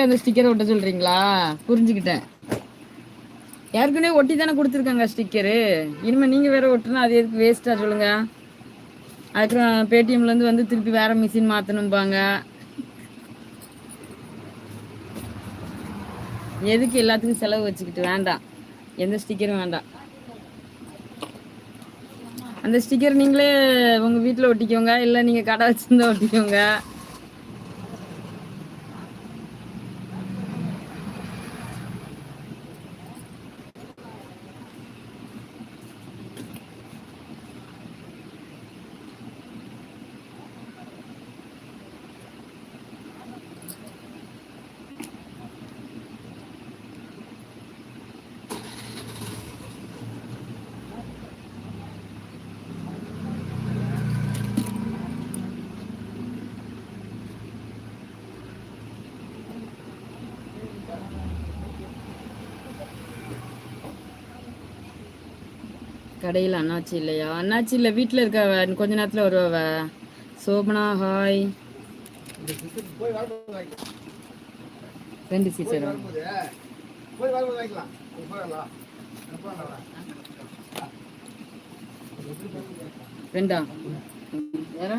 அந்த ஸ்டிக்கரை ஒட்ட சொல்றீங்களா? புரிஞ்சுக்கிட்டேன். ஏற்கனவே ஒட்டி தானே கொடுத்துருக்காங்க ஸ்டிக்கரு. இனிமேல் நீங்கள் வேற ஒட்டுனா அது எதுக்கு வேஸ்ட்டாக சொல்லுங்க. அதுக்கப்புறம் பேடிஎம்லேருந்து வந்து திருப்பி வேற மிஷின் மாற்றணும்பாங்க. எதுக்கு எல்லாத்துக்கும் செலவு வச்சுக்கிட்டு? வேண்டாம், எந்த ஸ்டிக்கரும் வேண்டாம். அந்த ஸ்டிக்கர் நீங்களே உங்கள் வீட்டில் ஒட்டிக்கோங்க, இல்லை நீங்கள் கடை வச்சுருந்தா ஒட்டிக்கோங்க. கடையில் அண்ணாச்சி இல்லையா? அண்ணாச்சி இல்லை, வீட்டில் இருக்க. கொஞ்ச நேரத்தில் வருவாவ. சோபனா ஹாய். 2 சீட்டர் ரெண்டா வேற?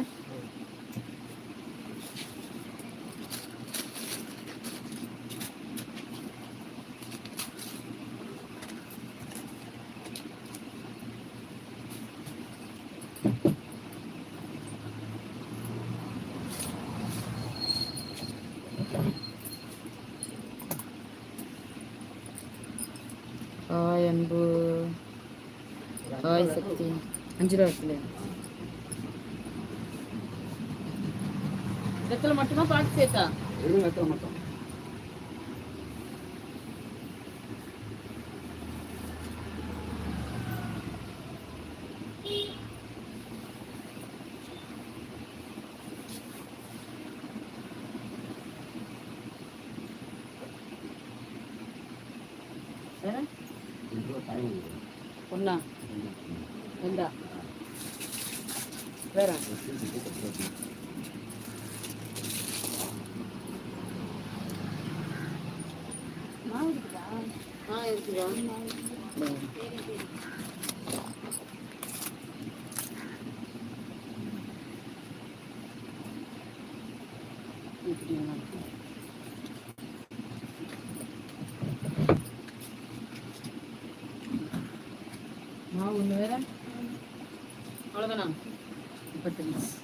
ஹாய் அன்பு. ஹாய் சக்தி. 5 ரூபா இல்லையா? வெத்தலை மட்டுமா பாட்டு சேர்த்தா? வெத்தலை மட்டும். ஒன்னா ரெண்டா வேற? இருக்குதா? ஒன்று வேற? அவ்வளோதானா? 35.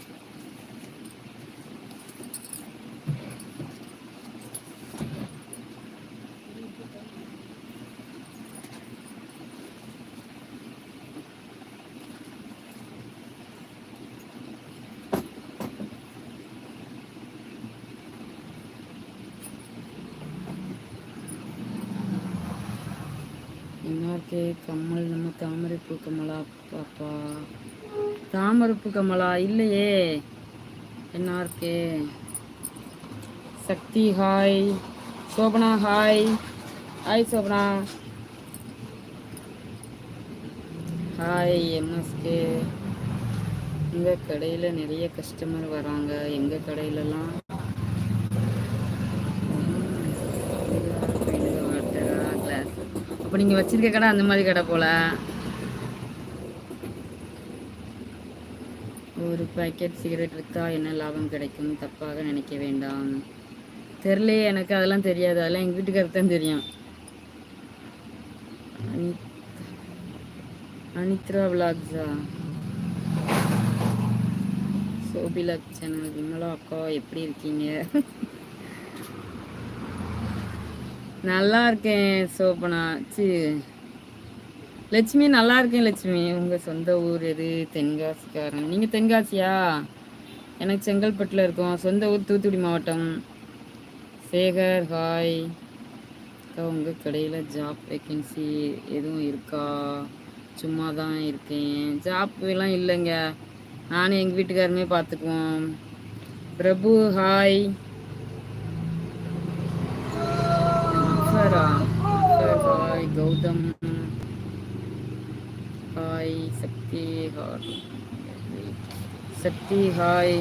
என்னார்க்கே கம்மல் நம்ம தாமரைப்பூ கமலா பாப்பா? தாமரைப்பூ கமலா இல்லையே. என்னார்க்கே Sakthi hi. Shobana hi. Hi Shobana. Hi MSK. எங்கள் கடையில் நிறைய கஸ்டமர் வராங்க. எங்கள் கடையிலலாம் அப்போ நீங்கள் வச்சிருக்க கடை அந்த மாதிரி கடை போல். ஒரு பேக்கெட் சிகரெட் விற்றா என்ன லாபம் கிடைக்கும்? தப்பாக நினைக்க வேண்டாம். தெரிலையே, எனக்கு அதெல்லாம் தெரியாது. அதெல்லாம் எங்கள் வீட்டுக்காரருக்கு தான் தெரியும். அனித்ரா விலாக்ஸா? சோபிலக் சேனல். விமலா அக்கா எப்படி இருக்கீங்க? நல்லா இருக்கேன் சோபனா. லட்சுமி நல்லா இருக்கேன். லட்சுமி, உங்கள் சொந்த ஊர் எது? தென்காசிக்காரன். நீங்கள் தென்காசியா? எனக்கு செங்கல்பட்டில் இருக்கோம். சொந்த ஊர் தூத்துக்குடி மாவட்டம். சேகர் ஹாய். அக்கா உங்கள் கடையில் ஜாப் வேக்கன்சி எதுவும் இருக்கா? சும்மா தான் இருக்கேன். ஜாப் எல்லாம் இல்லைங்க. நானும் எங்கள் வீட்டுக்காரமே பார்த்துக்குவோம். Prabhu hi. Hi Gautham hi. Sakthi hi. Sakthi hi.